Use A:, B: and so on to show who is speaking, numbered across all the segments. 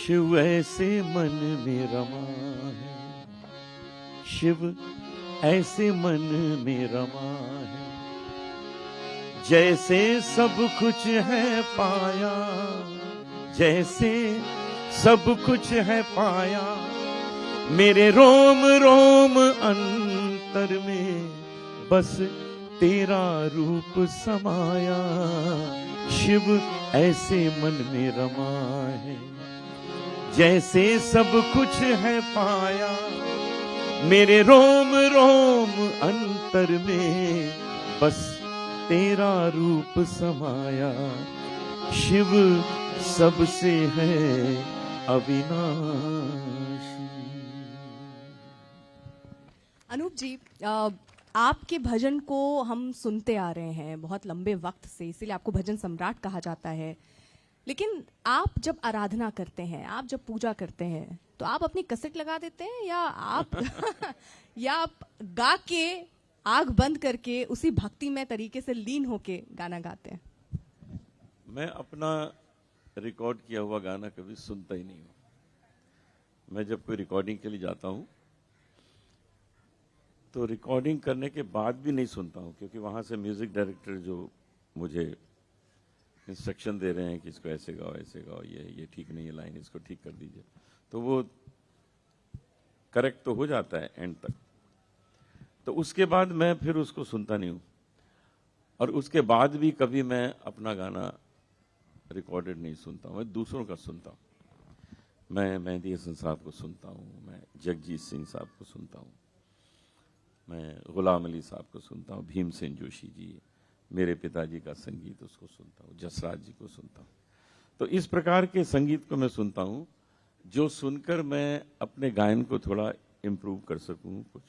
A: शिव ऐसे मन में रमा है, शिव ऐसे मन में रमा है, जैसे सब कुछ है पाया, जैसे सब कुछ है पाया, मेरे रोम रोम अंतर में बस तेरा रूप समाया। शिव ऐसे मन में रमा है, जैसे सब कुछ है पाया, मेरे रोम रोम अंतर में बस तेरा रूप समाया। शिव सबसे है अविनाशी।
B: अनूप जी, आपके भजन को हम सुनते आ रहे हैं बहुत लंबे वक्त से, इसीलिए आपको भजन सम्राट कहा जाता है। लेकिन आप जब आराधना करते हैं, आप जब पूजा करते हैं, तो आप अपनी कैसेट लगा देते हैं या आप या आप गा के आंख बंद करके उसी भक्तिमय तरीके से लीन होके गाना गाते हैं?
A: मैं अपना रिकॉर्ड किया हुआ गाना कभी सुनता ही नहीं हूं। मैं जब कोई रिकॉर्डिंग के लिए जाता हूं तो रिकॉर्डिंग करने के बाद भी नहीं सुनता हूं, क्योंकि वहां से म्यूजिक डायरेक्टर जो मुझे इंस्ट्रक्शन दे रहे हैं कि इसको ऐसे गाओ, ये ठीक नहीं है लाइन, इसको ठीक कर दीजिए, तो वो करेक्ट तो हो जाता है एंड तक, तो उसके बाद मैं फिर उसको सुनता नहीं हूं। और उसके बाद भी कभी मैं अपना गाना रिकॉर्डेड नहीं सुनता हूं, मैं दूसरों का सुनता हूं। मैं मेहंदी हसन साहब को सुनता हूं, मैं जगजीत सिंह साहब को सुनता हूं, मैं गुलाम अली साहब को सुनता हूं, भीमसेन जोशी जी, मेरे पिताजी का संगीत उसको सुनता हूं, जसराज जी को सुनता हूं। तो इस प्रकार के संगीत को मैं सुनता हूं जो सुनकर मैं अपने गायन को थोड़ा इम्प्रूव कर सकूं, कुछ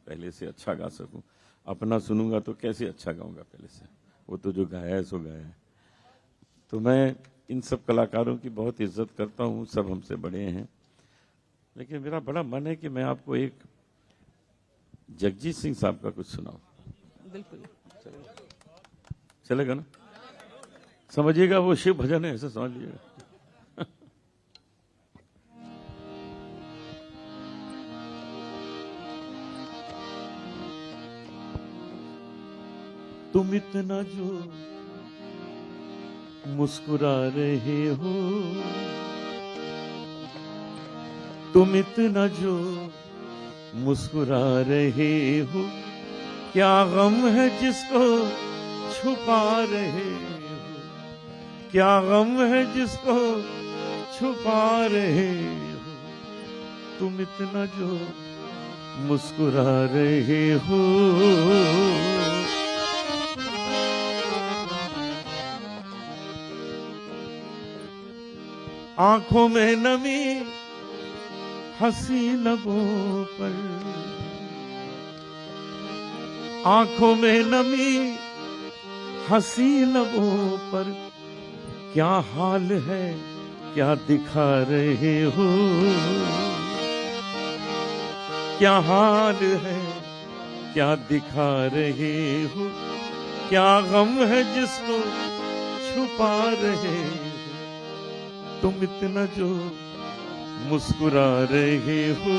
A: पहले से अच्छा गा सकूं। अपना सुनूंगा तो कैसे अच्छा गाऊंगा पहले से, वो तो जो गाया है सो गाया है। तो मैं इन सब कलाकारों की बहुत इज्जत करता हूं, सब हमसे बड़े हैं, लेकिन मेरा बड़ा मन है कि मैं आपको एक जगजीत सिंह साहब का कुछ सुनाऊं।
B: बिल्कुल
A: चलेगा ना? समझिएगा, वो शिव भजन है, ऐसा समझ लीजिएगा। तुम इतना जो मुस्कुरा रहे हो, तुम इतना जो मुस्कुरा रहे हो, क्या गम है जिसको छुपा रहे हो, क्या गम है जिसको छुपा रहे हो, तुम इतना जो मुस्कुरा रहे हो। आंखों में नमी हंसी लबों पर, आंखों में नमी हंसी लबों पर, क्या हाल है क्या दिखा रहे हो, क्या हाल है क्या दिखा रहे हो, क्या गम है जिसको छुपा रहे हो, तुम इतना जो मुस्कुरा रहे हो।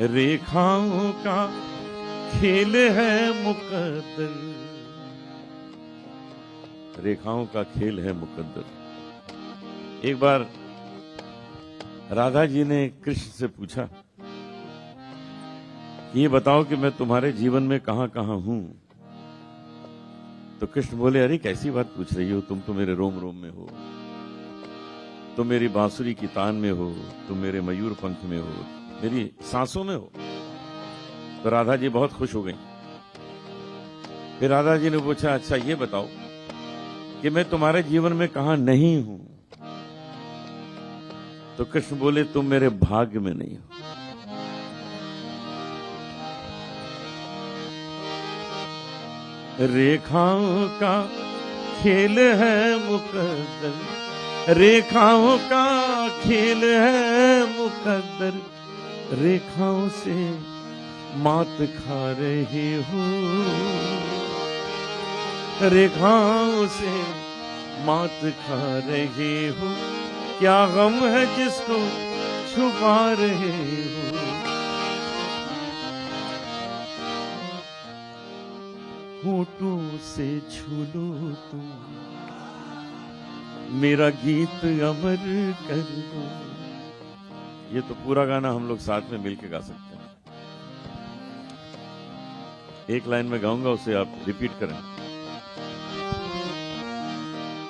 A: रेखाओं का खेल है मुकद्दर, रेखाओं का खेल है मुकद्दर। एक बार राधा जी ने कृष्ण से पूछा कि ये बताओ कि मैं तुम्हारे जीवन में कहां कहां हूं। तो कृष्ण बोले, अरे कैसी बात पूछ रही हो, तुम तो मेरे रोम रोम में हो, तुम मेरी बांसुरी की तान में हो, तुम मेरे मयूर पंख में हो, मेरी सांसों में हो। तो राधा जी बहुत खुश हो गई। फिर राधा जी ने पूछा, अच्छा ये बताओ कि मैं तुम्हारे जीवन में कहां नहीं हूं। तो कृष्ण बोले, तुम मेरे भाग्य में नहीं हो। रेखाओं का खेल है मुकद्दर, रेखाओं का खेल है मुकद्दर, रेखाओं से मात खा रहे हो, रेखाओं से मात खा रहे हो, क्या गम है जिसको छुपा रहे हो। होठों से छू लो तुम, मेरा गीत अमर कर दो। ये तो पूरा गाना हम लोग साथ में मिलके गा सकते हैं। एक लाइन में गाऊंगा, उसे आप रिपीट करें।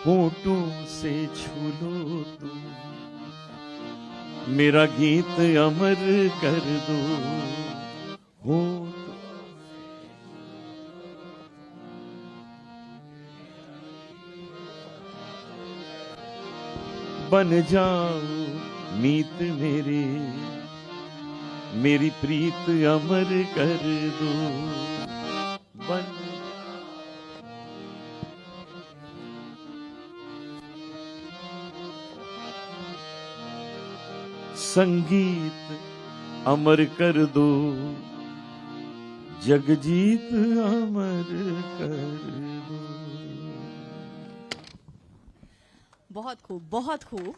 A: होठों से छू लो तुम, मेरा गीत अमर कर दो। होठ बन जाओ मीत मेरे, मेरी प्रीत अमर कर दो। बन संगीत अमर कर दो, जगजीत अमर कर दो।
B: बहुत खूब, बहुत खूब।